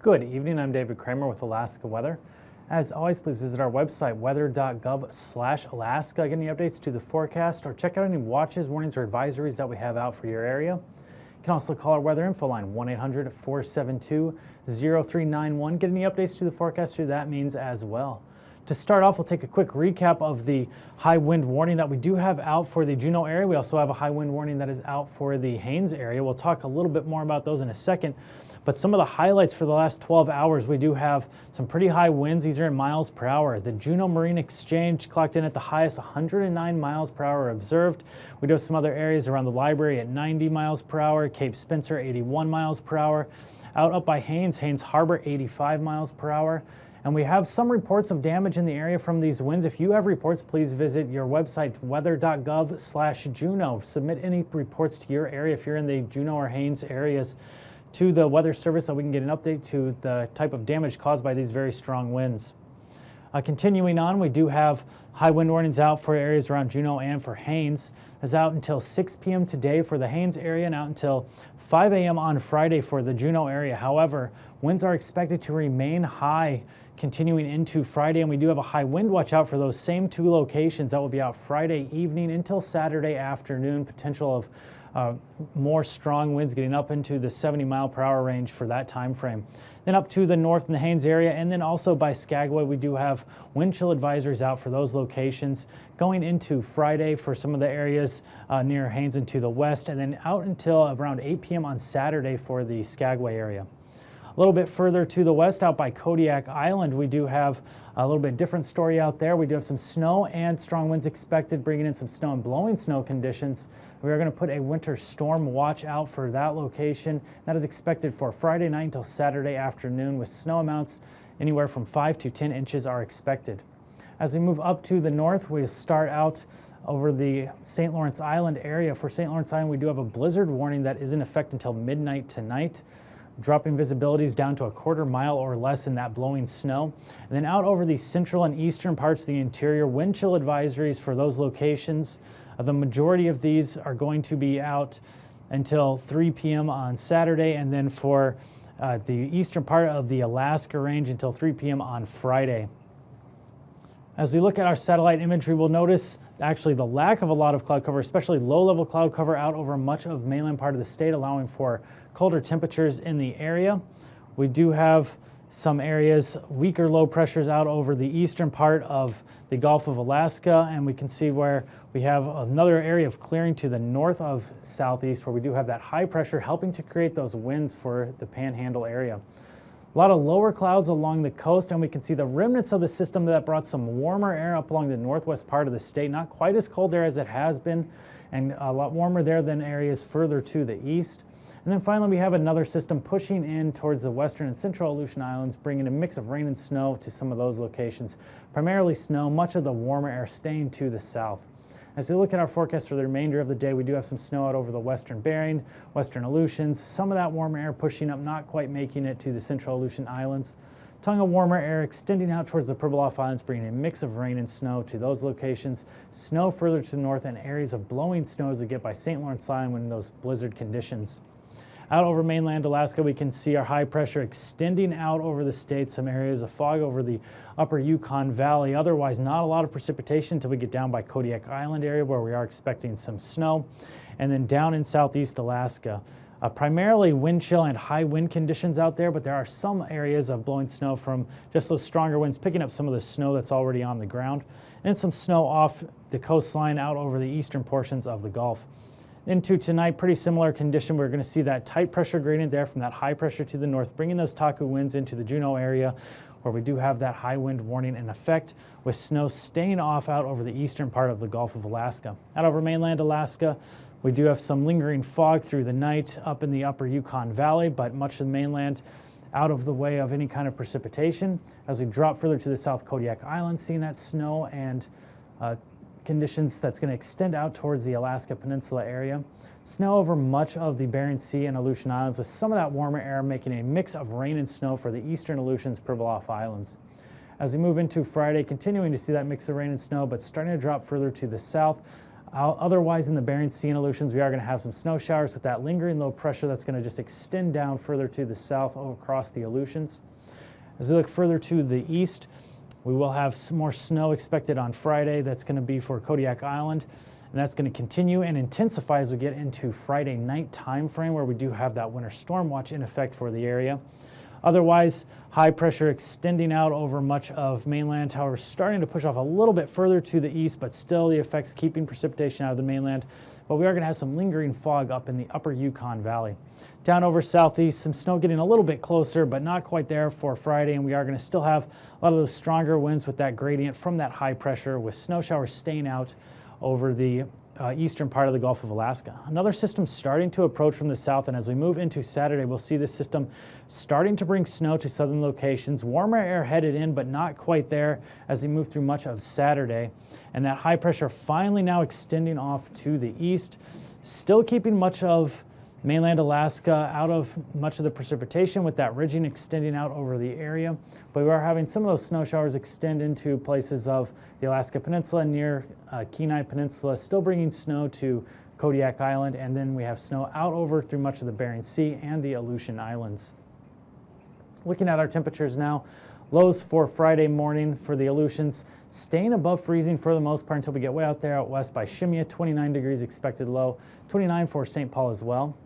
Good evening, I'm David Kramer with Alaska Weather. As always, please visit our website, weather.gov/Alaska. Get any updates to the forecast or check out any watches, warnings, or advisories that we have out for your area. You can also call our weather info line, 1-800-472-0391. Get any updates to the forecast through that means as well. To start off, we'll take a quick recap of the high wind warning that we do have out for the Juneau area. We also have a high wind warning that is out for the Haines area. We'll talk a little bit more about those in a second. But some of the highlights for the last 12 hours, we do have some pretty high winds. These are in miles per hour. The Juneau Marine Exchange clocked in at the highest, 109 miles per hour observed. We do have some other areas around the library at 90 miles per hour, Cape Spencer 81 miles per hour. Out up by Haines Harbor 85 miles per hour. And we have some reports of damage in the area from these winds. If you have reports, please visit your website, weather.gov/Juneau. Submit any reports to your area if you're in the Juneau or Haines areas to the Weather Service so we can get an update to the type of damage caused by these very strong winds. Continuing on, we do have high wind warnings out for areas around Juneau and for Haines. It's out until 6 p.m. today for the Haines area and out until 5 a.m. on Friday for the Juneau area. However, winds are expected to remain high continuing into Friday, and we do have a high wind watch out for those same two locations. That will be out Friday evening until Saturday afternoon. Potential of more strong winds getting up into the 70 mile per hour range for that time frame. Then up to the north in the Haines area, and then also by Skagway, we do have wind chill advisories out for those locations going into Friday for some of the areas near Haines and to the west, and then out until around 8 p.m. on Saturday for the Skagway area. A little bit further to the west, out by Kodiak Island, we do have a little bit different story out there. We do have some snow and strong winds expected, bringing in some snow and blowing snow conditions. We are going to put a winter storm watch out for that location. That is expected for Friday night until Saturday afternoon, with snow amounts anywhere from 5 to 10 inches are expected. As we move up to the north, we start out over the St. Lawrence Island area. For St. Lawrence Island, we do have a blizzard warning that is in effect until midnight tonight, dropping visibilities down to a quarter mile or less in that blowing snow. And then out over the central and eastern parts of the interior, wind chill advisories for those locations. The majority of these are going to be out until 3 p.m. on Saturday, and then for the eastern part of the Alaska range until 3 p.m. on Friday. As we look at our satellite imagery, we'll notice actually the lack of a lot of cloud cover, especially low-level cloud cover out over much of mainland part of the state, allowing for colder temperatures in the area. We do have some areas, weaker low pressures out over the eastern part of the Gulf of Alaska, and we can see where we have another area of clearing to the north of southeast where we do have that high pressure helping to create those winds for the Panhandle area. A lot of lower clouds along the coast, and we can see the remnants of the system that brought some warmer air up along the northwest part of the state. Not quite as cold there as it has been, and a lot warmer there than areas further to the east. And then finally, we have another system pushing in towards the western and central Aleutian Islands, bringing a mix of rain and snow to some of those locations. Primarily snow, much of the warmer air staying to the south. As we look at our forecast for the remainder of the day, we do have some snow out over the western Bering, western Aleutians, some of that warmer air pushing up, not quite making it to the central Aleutian Islands. Tongue of warmer air extending out towards the Pribilof Islands, bringing a mix of rain and snow to those locations. Snow further to the north, and areas of blowing snow as we get by St. Lawrence Island when in those blizzard conditions. Out over mainland Alaska, we can see our high pressure extending out over the state, some areas of fog over the upper Yukon Valley. Otherwise, not a lot of precipitation until we get down by Kodiak Island area where we are expecting some snow. And then down in southeast Alaska, primarily wind chill and high wind conditions out there, but there are some areas of blowing snow from just those stronger winds, picking up some of the snow that's already on the ground, and some snow off the coastline out over the eastern portions of the Gulf. Into tonight, pretty similar condition. We're going to see that tight pressure gradient there from that high pressure to the north, bringing those Taku winds into the Juneau area where we do have that high wind warning in effect, with snow staying off out over the eastern part of the Gulf of Alaska. Out over mainland Alaska, we do have some lingering fog through the night up in the upper Yukon Valley, but much of the mainland out of the way of any kind of precipitation. As we drop further to the South Kodiak Island, seeing that snow and conditions that's going to extend out towards the Alaska Peninsula area. Snow over much of the Bering Sea and Aleutian Islands, with some of that warmer air making a mix of rain and snow for the eastern Aleutians, Pribilof Islands. As we move into Friday, continuing to see that mix of rain and snow, but starting to drop further to the south. Otherwise, in the Bering Sea and Aleutians, we are going to have some snow showers with that lingering low pressure that's going to just extend down further to the south across the Aleutians. As we look further to the east, we will have some more snow expected on Friday. That's going to be for Kodiak Island, and that's going to continue and intensify as we get into Friday night time frame, where we do have that winter storm watch in effect for the area. Otherwise, high pressure extending out over much of mainland, however, starting to push off a little bit further to the east, but still the effects keeping precipitation out of the mainland. But we are going to have some lingering fog up in the upper Yukon Valley. Down over southeast, some snow getting a little bit closer, but not quite there for Friday, and we are going to still have a lot of those stronger winds with that gradient from that high pressure, with snow showers staying out over the eastern part of the Gulf of Alaska. Another system starting to approach from the south, and as we move into Saturday, we'll see this system starting to bring snow to southern locations. Warmer air headed in, but not quite there as we move through much of Saturday. And that high pressure finally now extending off to the east, still keeping much of mainland Alaska out of much of the precipitation, with that ridging extending out over the area. But we are having some of those snow showers extend into places of the Alaska Peninsula near Kenai Peninsula, still bringing snow to Kodiak Island, and then we have snow out over through much of the Bering Sea and the Aleutian Islands. Looking at our temperatures now, lows for Friday morning for the Aleutians staying above freezing for the most part until we get way out there out west by Shimia. 29 degrees expected low, 29 for St. Paul as well.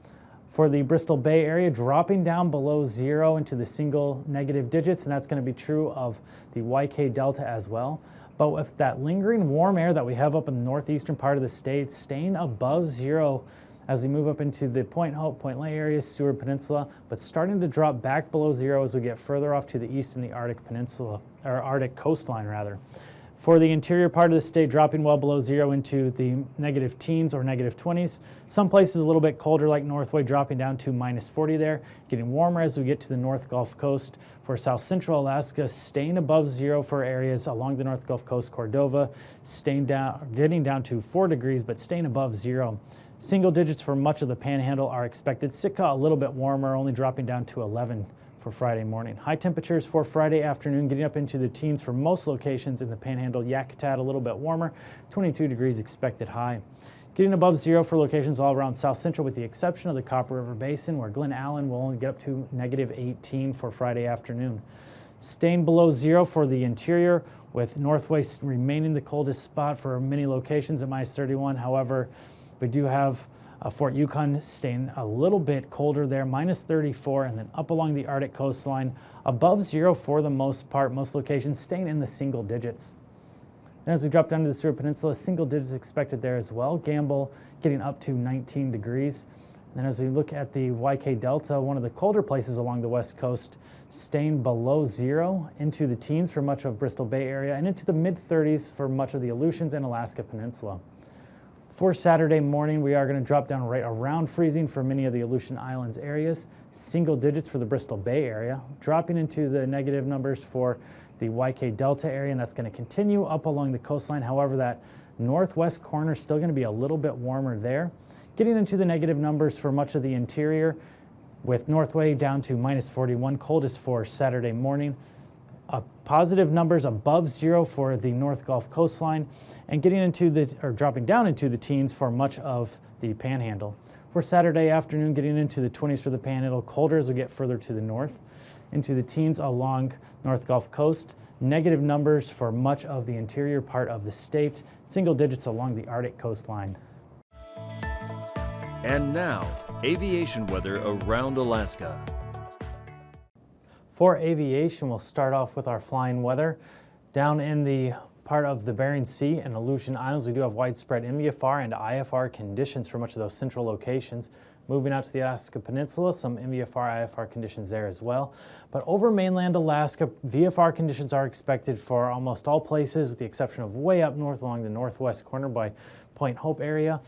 For the Bristol Bay area, dropping down below zero into the single negative digits, and that's going to be true of the YK Delta as well. But with that lingering warm air that we have up in the northeastern part of the state, staying above zero as we move up into the Point Hope, Point Lay areas, Seward Peninsula, but starting to drop back below zero as we get further off to the east in the Arctic Peninsula, or Arctic coastline rather. For the interior part of the state, dropping well below zero into the negative teens or negative 20s. Some places a little bit colder, like Northway, dropping down to minus 40 there. Getting warmer as we get to the North Gulf Coast. For South Central Alaska, staying above zero for areas along the North Gulf Coast, Cordova, getting down to 4 degrees, but staying above zero. Single digits for much of the Panhandle are expected. Sitka a little bit warmer, only dropping down to 11 for Friday morning. High temperatures for Friday afternoon, getting up into the teens for most locations in the Panhandle. Yakutat a little bit warmer, 22 degrees expected high. Getting above zero for locations all around South Central, with the exception of the Copper River Basin, where Glen Allen will only get up to negative 18 for Friday afternoon. Staying below zero for the interior, with Northway remaining the coldest spot for many locations at minus 31. However, we do have Fort Yukon staying a little bit colder there, minus 34, and then up along the Arctic coastline, above zero for the most part, most locations staying in the single digits. Then as we drop down to the Seward Peninsula, single digits expected there as well. Gamble getting up to 19 degrees. And then as we look at the YK Delta, one of the colder places along the west coast, staying below zero into the teens for much of Bristol Bay area, and into the mid-30s for much of the Aleutians and Alaska Peninsula. For Saturday morning, we are going to drop down right around freezing for many of the Aleutian Islands areas. Single digits for the Bristol Bay area, dropping into the negative numbers for the YK Delta area, and that's going to continue up along the coastline. However, that northwest corner is still going to be a little bit warmer there. Getting into the negative numbers for much of the interior, with Northway down to minus 41, coldest for Saturday morning. Positive numbers above zero for the North Gulf coastline, and dropping down into the teens for much of the Panhandle. For Saturday afternoon, getting into the 20s for the Panhandle, colder as we get further to the north, into the teens along North Gulf Coast. Negative numbers for much of the interior part of the state, single digits along the Arctic coastline. And now, aviation weather around Alaska. For aviation, we'll start off with our flying weather. Down in the part of the Bering Sea and Aleutian Islands, we do have widespread MVFR and IFR conditions for much of those central locations. Moving out to the Alaska Peninsula, some MVFR, IFR conditions there as well. But over mainland Alaska, VFR conditions are expected for almost all places, with the exception of way up north along the northwest corner by Point Hope area.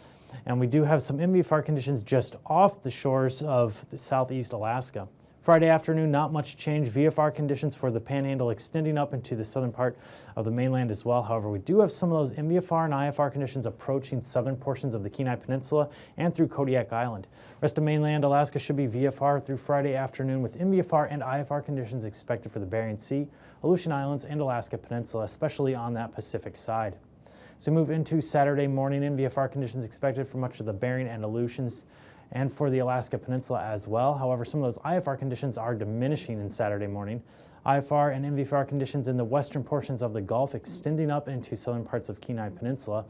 And we do have some MVFR conditions just off the shores of the southeast Alaska. Friday afternoon, not much change. VFR conditions for the Panhandle extending up into the southern part of the mainland as well. However, we do have some of those MVFR and IFR conditions approaching southern portions of the Kenai Peninsula and through Kodiak Island. Rest of mainland Alaska should be VFR through Friday afternoon, with MVFR and IFR conditions expected for the Bering Sea, Aleutian Islands, and Alaska Peninsula, especially on that Pacific side. So we move into Saturday morning, VFR conditions expected for much of the Bering and Aleutians and for the Alaska Peninsula as well. However, some of those IFR conditions are diminishing in Saturday morning. IFR and MVFR conditions in the western portions of the Gulf extending up into southern parts of Kenai Peninsula.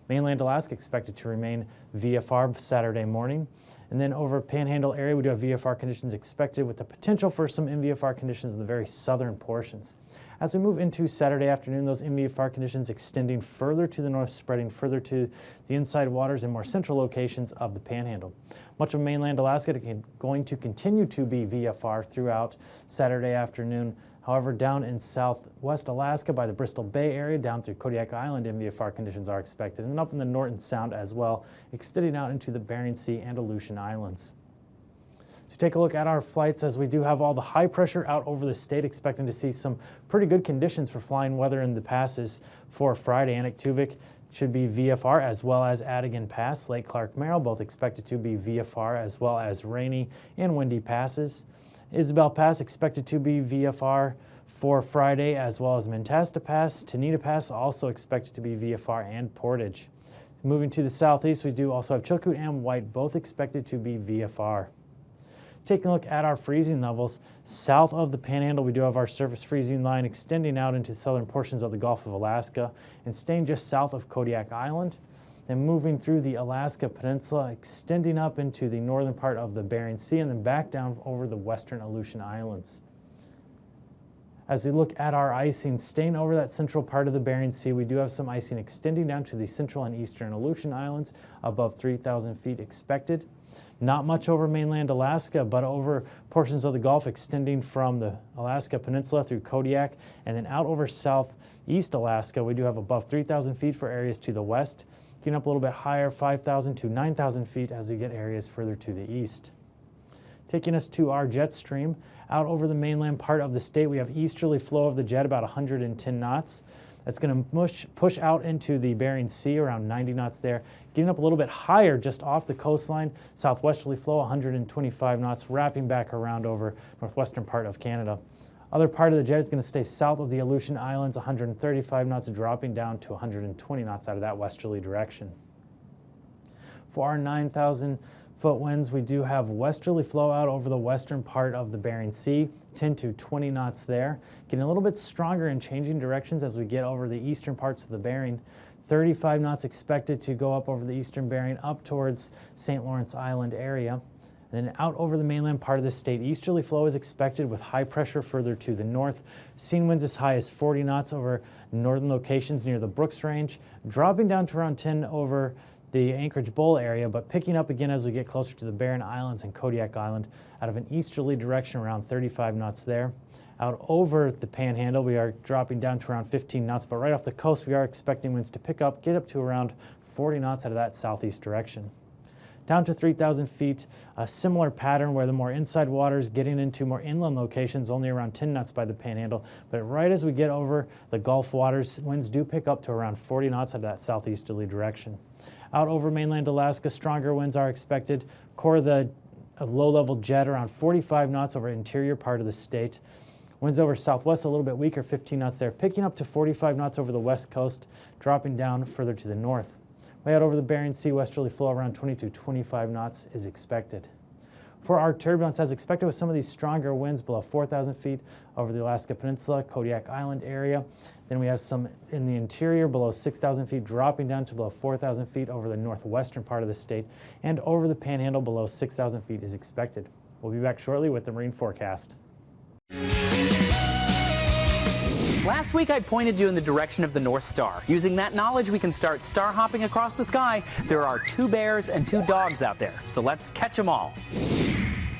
Mainland Alaska expected to remain VFR Saturday morning. And then over Panhandle area, we do have VFR conditions expected with the potential for some MVFR conditions in the very southern portions. As we move into Saturday afternoon, those MVFR conditions extending further to the north, spreading further to the inside waters and more central locations of the Panhandle. Much of mainland Alaska is going to continue to be VFR throughout Saturday afternoon. However, down in southwest Alaska by the Bristol Bay area, down through Kodiak Island, MVFR conditions are expected, and up in the Norton Sound as well, extending out into the Bering Sea and Aleutian Islands. So take a look at our flights as we do have all the high pressure out over the state, expecting to see some pretty good conditions for flying weather in the passes for Friday. Anaktuvik should be VFR as well as Adigan Pass. Lake Clark Merrill both expected to be VFR as well as rainy and windy passes. Isabel Pass expected to be VFR for Friday as well as Mentasta Pass. Tanita Pass also expected to be VFR and Portage. Moving to the southeast, we do also have Chilkoot and White both expected to be VFR. Taking a look at our freezing levels, south of the Panhandle, we do have our surface freezing line extending out into southern portions of the Gulf of Alaska and staying just south of Kodiak Island. Then moving through the Alaska Peninsula, extending up into the northern part of the Bering Sea and then back down over the western Aleutian Islands. As we look at our icing, staying over that central part of the Bering Sea, we do have some icing extending down to the central and eastern Aleutian Islands, above 3,000 feet expected. Not much over mainland Alaska, but over portions of the Gulf extending from the Alaska Peninsula through Kodiak and then out over southeast Alaska. We do have above 3,000 feet for areas to the west, getting up a little bit higher, 5,000 to 9,000 feet as we get areas further to the east. Taking us to our jet stream, out over the mainland part of the state, we have easterly flow of the jet about 110 knots. That's going to push out into the Bering Sea around 90 knots there, getting up a little bit higher just off the coastline. Southwesterly flow 125 knots, wrapping back around over northwestern part of Canada. Other part of the jet is going to stay south of the Aleutian Islands, 135 knots, dropping down to 120 knots out of that westerly direction. For our 9,000-foot winds, we do have westerly flow out over the western part of the Bering Sea, 10 to 20 knots there, getting a little bit stronger and changing directions as we get over the eastern parts of the Bering. 35 knots expected to go up over the eastern Bering up towards St. Lawrence Island area. And then out over the mainland part of the state, easterly flow is expected with high pressure further to the north. Seeing winds as high as 40 knots over northern locations near the Brooks Range, dropping down to around 10 over the Anchorage Bowl area, but picking up again as we get closer to the Barren Islands and Kodiak Island out of an easterly direction, around 35 knots there. Out over the Panhandle, we are dropping down to around 15 knots, but right off the coast, we are expecting winds to pick up, get up to around 40 knots out of that southeast direction. Down to 3,000 feet, a similar pattern where the more inside waters getting into more inland locations, only around 10 knots by the Panhandle. But right as we get over the Gulf waters, winds do pick up to around 40 knots out of that southeasterly direction. Out over mainland Alaska, stronger winds are expected. Core of the low-level jet around 45 knots over interior part of the state. Winds over southwest a little bit weaker, 15 knots there, picking up to 45 knots over the west coast, dropping down further to the north. Way out over the Bering Sea, westerly flow around 20 to 25 knots is expected. For our turbulence, as expected with some of these stronger winds below 4,000 feet over the Alaska Peninsula, Kodiak Island area. Then we have some in the interior below 6,000 feet, dropping down to below 4,000 feet over the northwestern part of the state, and over the Panhandle below 6,000 feet is expected. We'll be back shortly with the marine forecast. Last week I pointed you in the direction of the North Star. Using that knowledge, we can start star hopping across the sky. There are 2 bears and 2 dogs out there, so let's catch them all.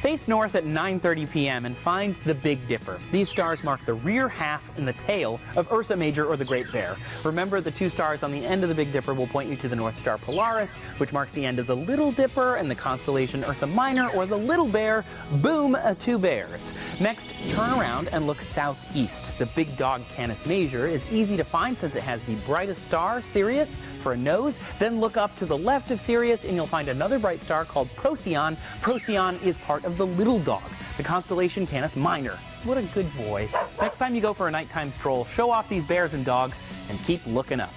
Face north at 9:30 p.m. and find the Big Dipper. These stars mark the rear half and the tail of Ursa Major, or the Great Bear. Remember, the 2 stars on the end of the Big Dipper will point you to the North Star Polaris, which marks the end of the Little Dipper, and the constellation Ursa Minor, or the Little Bear. Boom, 2 bears. Next, turn around and look southeast. The Big Dog Canis Major is easy to find since it has the brightest star, Sirius, for a nose. Then look up to the left of Sirius and you'll find another bright star called Procyon. Procyon is part of the Little Dog, the constellation Canis Minor. What a good boy. Next time you go for a nighttime stroll, show off these bears and dogs and keep looking up.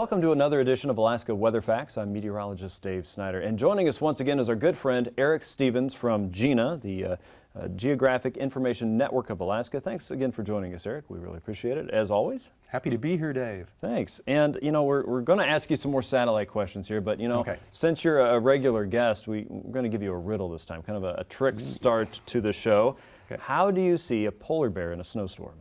welcome to another edition of Alaska Weather Facts. I'm meteorologist Dave Snider, and joining us once again is our good friend Eric Stevens from GINA, the Geographic Information Network of Alaska. Thanks again for joining us, Eric. We really appreciate it, as always. Happy to be here, Dave. Thanks. And, you know, we're going to ask you some more satellite questions here, but, you know, Okay. since you're a regular guest, we're going to give you a riddle this time, kind of a trick start to the show. Okay. How do you see a polar bear in a snowstorm?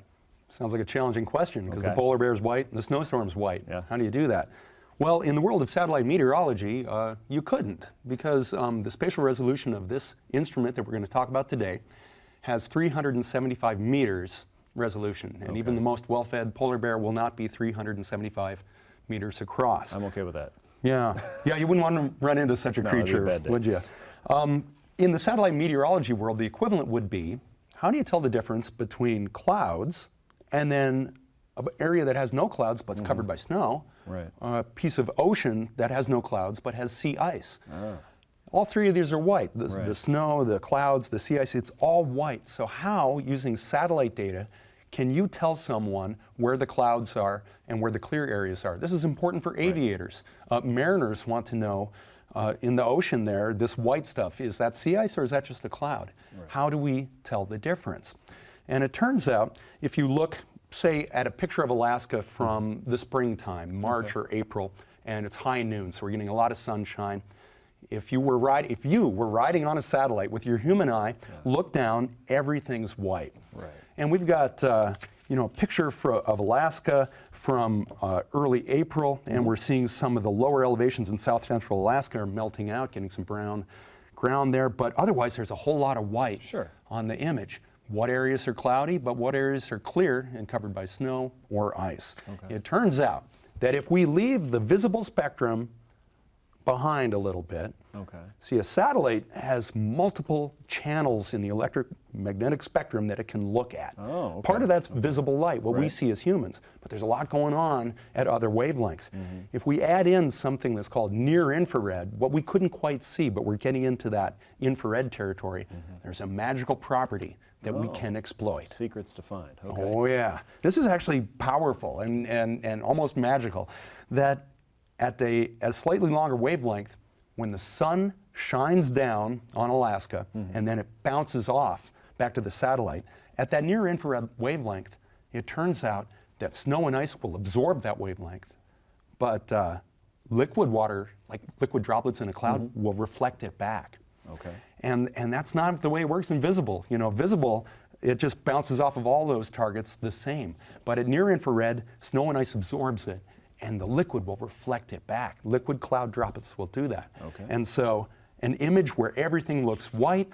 Sounds like a challenging question because Okay. the polar bear is white and the snowstorm's white. Yeah. How do you do that? Well, in the world of satellite meteorology, you couldn't, because the spatial resolution of this instrument that we're going to talk about today has 375 meters resolution, and even the most well-fed polar bear will not be 375 meters across. I'm okay with that. Yeah, you wouldn't want to run into such a No, that'd be a creature, bad day. would you? In the satellite meteorology world, the equivalent would be, how do you tell the difference between clouds and then an area that has no clouds but's covered by snow, Right. a piece of ocean that has no clouds but has sea ice? Ah. All three of these are white. The Right. snow, the clouds, the sea ice, it's all white. So how, using satellite data, can you tell someone where the clouds are and where the clear areas are? This is important for aviators. Mariners want to know, in the ocean there, this white stuff, is that sea ice or is that just a cloud? Right. How do we tell the difference? And it turns out, if you look, say, at a picture of Alaska from the springtime, March or April, and it's high noon, so we're getting a lot of sunshine. If you were riding on a satellite with your human eye, look down, everything's white. Right. And we've got a picture of Alaska from early April, and we're seeing some of the lower elevations in south central Alaska are melting out, getting some brown ground there, but otherwise there's a whole lot of white on the image. What areas are cloudy, but what areas are clear and covered by snow or ice? Okay. It turns out that if we leave the visible spectrum behind a little bit. See, a satellite has multiple channels in the electromagnetic spectrum that it can look at. Oh, okay. Part of that's visible light, what we Right. see as humans, but there's a lot going on at other wavelengths. If we add in something that's called near infrared, what we couldn't quite see, but we're getting into that infrared territory, there's a magical property that we can exploit. Secrets to find. Okay. Oh yeah, this is actually powerful and almost magical, that at a slightly longer wavelength, when the sun shines down on Alaska and then it bounces off back to the satellite, at that near infrared wavelength, it turns out that snow and ice will absorb that wavelength, but liquid water, like liquid droplets in a cloud, will reflect it back. Okay. And that's not the way it works in visible. You know, visible, it just bounces off of all those targets the same. But at near infrared, snow and ice absorbs it, and the liquid will reflect it back. Liquid cloud droplets will do that. Okay. And so an image where everything looks white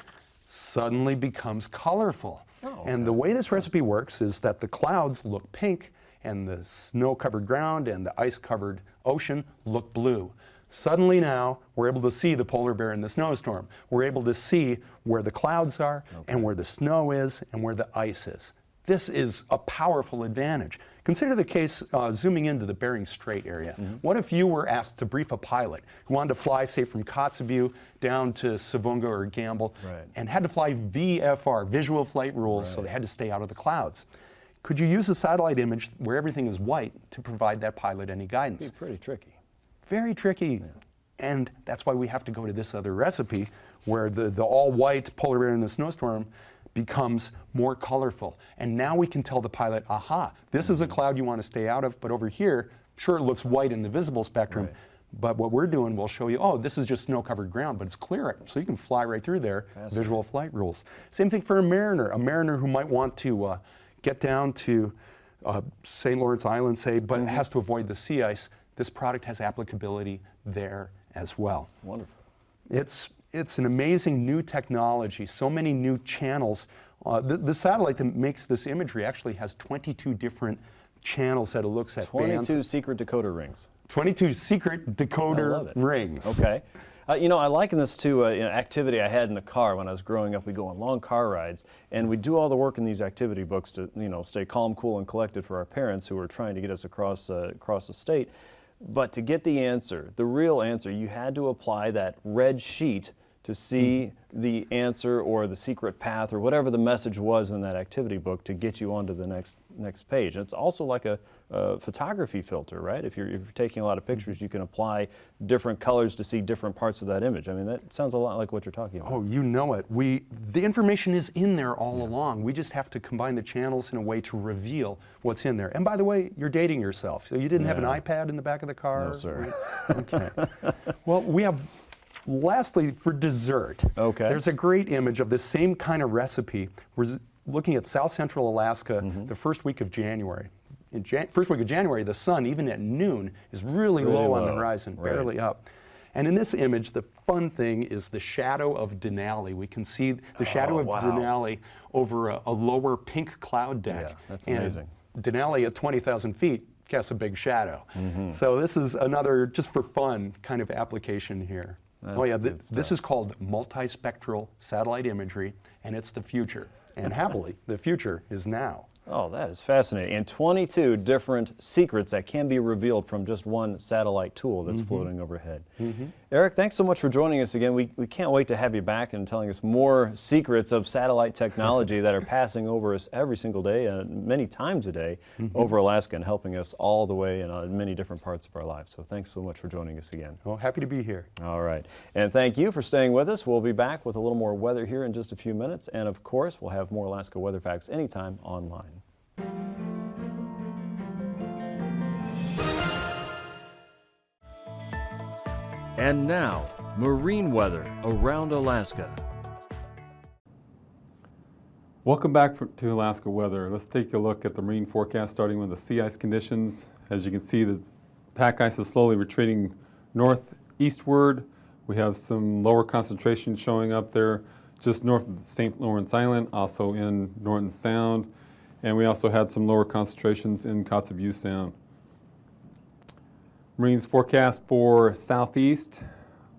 suddenly becomes colorful. Oh, And the way this recipe works is that the clouds look pink, and the snow-covered ground and the ice-covered ocean look blue. Suddenly now, we're able to see the polar bear in the snowstorm. We're able to see where the clouds are and where the snow is and where the ice is. This is a powerful advantage. Consider the case zooming into the Bering Strait area. What if you were asked to brief a pilot who wanted to fly, say, from Kotzebue down to Savunga or Gamble, Right. and had to fly VFR, visual flight rules, so they had to stay out of the clouds? Could you use a satellite image where everything is white to provide that pilot any guidance? Be pretty tricky. Very tricky. And that's why we have to go to this other recipe where the all-white polar bear in the snowstorm becomes more colorful. And now we can tell the pilot, aha, this is a cloud you want to stay out of, but over here, sure, it looks white in the visible spectrum, Right. but what we're doing, we'll show you, oh, this is just snow-covered ground, but it's clear, so you can fly right through there, visual flight rules. Same thing for a mariner who might want to get down to St. Lawrence Island, say, but has to avoid the sea ice. This product has applicability there as well. Wonderful. It's an amazing new technology, so many new channels. The satellite that makes this imagery actually has 22 different channels that it looks at. 22 secret decoder rings. 22 secret I love decoder it. rings. Okay. You know, I liken this to an activity I had in the car when I was growing up. We go on long car rides, and we do all the work in these activity books to, you know, stay calm, cool, and collected for our parents who are trying to get us across the state. But to get the answer, the real answer, you had to apply that red sheet to see the answer or the secret path or whatever the message was in that activity book to get you onto the next page. And it's also like a photography filter, right? If you're taking a lot of pictures, you can apply different colors to see different parts of that image. I mean, that sounds a lot like what you're talking about. Oh, you know it. The information is in there all along. We just have to combine the channels in a way to reveal what's in there. And by the way, you're dating yourself. So you didn't have an iPad in the back of the car? No, sir. Right? Okay. Well, we have, lastly, for dessert. Okay. There's a great image of the same kind of recipe. We're looking at South Central Alaska the first week of January. In first week of January, the sun, even at noon, is really low on the horizon, barely up. And in this image, the fun thing is the shadow of Dehne. We can see the shadow of Dehne over a lower pink cloud deck. Yeah, that's amazing. And Dehne at 20,000 feet casts a big shadow. So this is another, just for fun, kind of application here. This is called multispectral satellite imagery, and it's the future. And happily, the future is now. Oh, that is fascinating. And 22 different secrets that can be revealed from just one satellite tool that's floating overhead. Eric, thanks so much for joining us again. We can't wait to have you back and telling us more secrets of satellite technology that are passing over us every single day and many times a day over Alaska and helping us all the way in many different parts of our lives. So thanks so much for joining us again. Well, happy to be here. All right. And thank you for staying with us. We'll be back with a little more weather here in just a few minutes. And of course, we'll have more Alaska weather facts anytime online. And now, marine weather around Alaska. Welcome back to Alaska weather. Let's take a look at the marine forecast starting with the sea ice conditions. As you can see, the pack ice is slowly retreating northeastward. We have some lower concentration showing up there just north of the St. Lawrence Island, also in Norton Sound. And we also had some lower concentrations in Kotzebue Sound. Marines forecast for southeast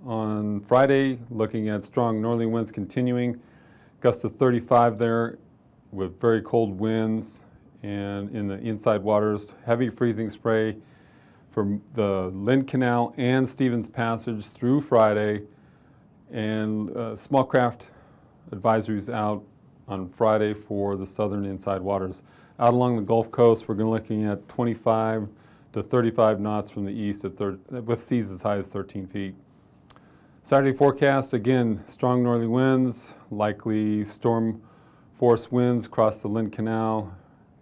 on Friday, looking at strong northerly winds continuing, gusts of 35 there with very cold winds, and in the inside waters, heavy freezing spray from the Lynn Canal and Stevens Passage through Friday, and small craft advisories out on Friday for the southern inside waters. Out along the Gulf Coast, we're looking at 25 to 35 knots from the east with seas as high as 13 feet. Saturday forecast, again, strong northerly winds, likely storm force winds across the Lynn Canal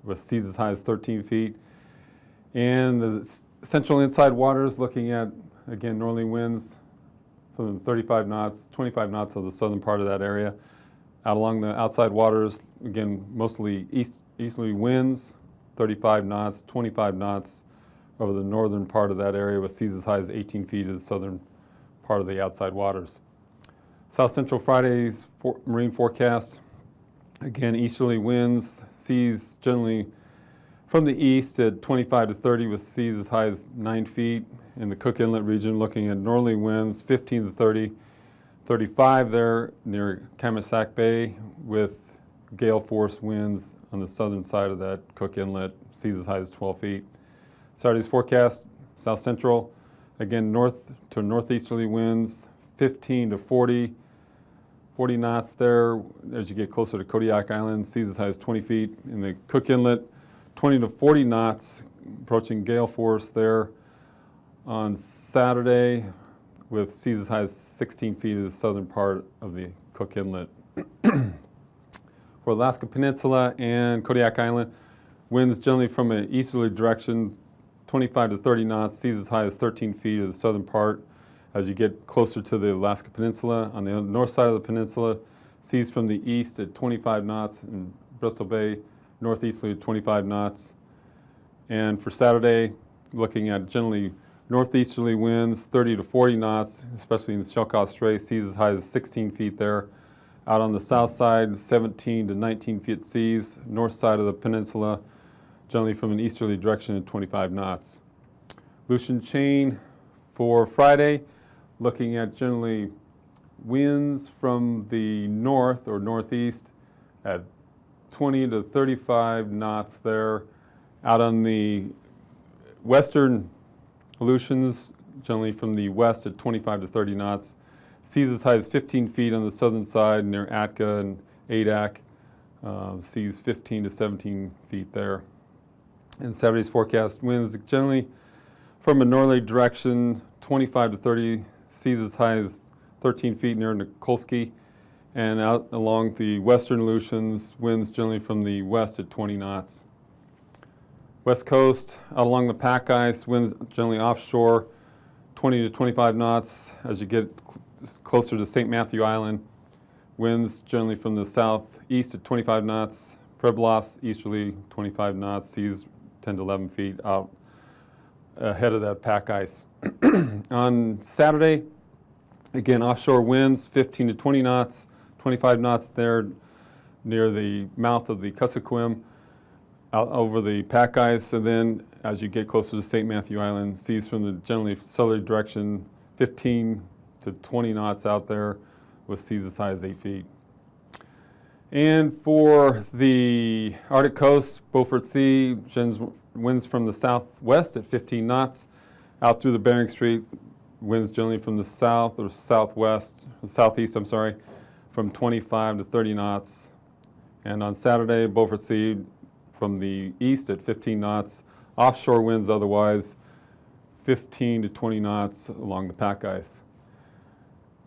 with seas as high as 13 feet. And the central inside waters looking at, again, northerly winds from 35 knots, 25 knots of the southern part of that area. Out along the outside waters, again, mostly easterly winds, 35 knots, 25 knots over the northern part of that area with seas as high as 18 feet of the southern part of the outside waters. South Central Friday's marine forecast, again, easterly winds, seas generally from the east at 25 to 30 with seas as high as 9 feet. In the Cook Inlet region, looking at northerly winds, 15 to 30, 35 there near Kamisak Bay with gale force winds on the southern side of that Cook Inlet, seas as high as 12 feet. Saturday's forecast, South Central, again, north to northeasterly winds, 15 to 40 knots there as you get closer to Kodiak Island, seas as high as 20 feet. In the Cook Inlet, 20 to 40 knots, approaching gale force there on Saturday with seas as high as 16 feet of the southern part of the Cook Inlet. For Alaska Peninsula and Kodiak Island, winds generally from an easterly direction, 25 to 30 knots, seas as high as 13 feet of the southern part. As you get closer to the Alaska Peninsula, on the north side of the peninsula, seas from the east at 25 knots in Bristol Bay, northeasterly at 25 knots. And for Saturday, looking at generally northeasterly winds, 30 to 40 knots, especially in the Shelkoff Strait, seas as high as 16 feet there. Out on the south side, 17 to 19 feet seas, north side of the peninsula, generally from an easterly direction at 25 knots. Aleutian chain for Friday, looking at generally winds from the north or northeast at 20 to 35 knots there. Out on the western Aleutians, generally from the west at 25 to 30 knots. Seas as high as 15 feet on the southern side near Atka and Adak. Seas 15 to 17 feet there. And Saturday's forecast winds generally from a northerly direction, 25 to 30, seas as high as 13 feet near Nikolsky, and out along the western Aleutians, winds generally from the west at 20 knots. West coast, out along the pack ice, winds generally offshore, 20 to 25 knots as you get closer to St. Matthew Island. Winds generally from the southeast at 25 knots, Preblos easterly 25 knots, seas 10 to 11 feet out ahead of that pack ice. On Saturday, again, offshore winds 15 to 20 knots, 25 knots there near the mouth of the Kuskokwim, out over the pack ice, and then as you get closer to St. Matthew Island, seas from the generally southerly direction, 15 to 20 knots out there with seas as high as 8 feet. And for the Arctic coast, Beaufort Sea, winds from the southwest at 15 knots. Out through the Bering Strait, winds generally from the south or southeast, from 25 to 30 knots. And on Saturday, Beaufort Sea from the east at 15 knots. Offshore winds otherwise 15 to 20 knots along the pack ice.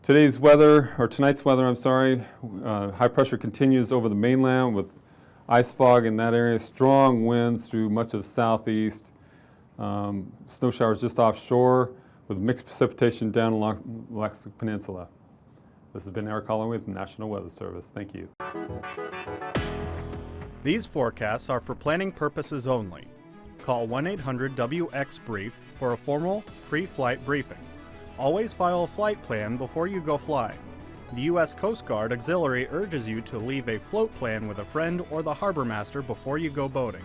Tonight's weather, high pressure continues over the mainland with ice fog in that area, strong winds through much of southeast, snow showers just offshore with mixed precipitation down along the Alaska Peninsula. This has been Eric Holloway with the National Weather Service. Thank you. These forecasts are for planning purposes only. Call 1-800-WX-BRIEF for a formal pre-flight briefing. Always file a flight plan before you go flying. The U.S. Coast Guard Auxiliary urges you to leave a float plan with a friend or the harbor master before you go boating.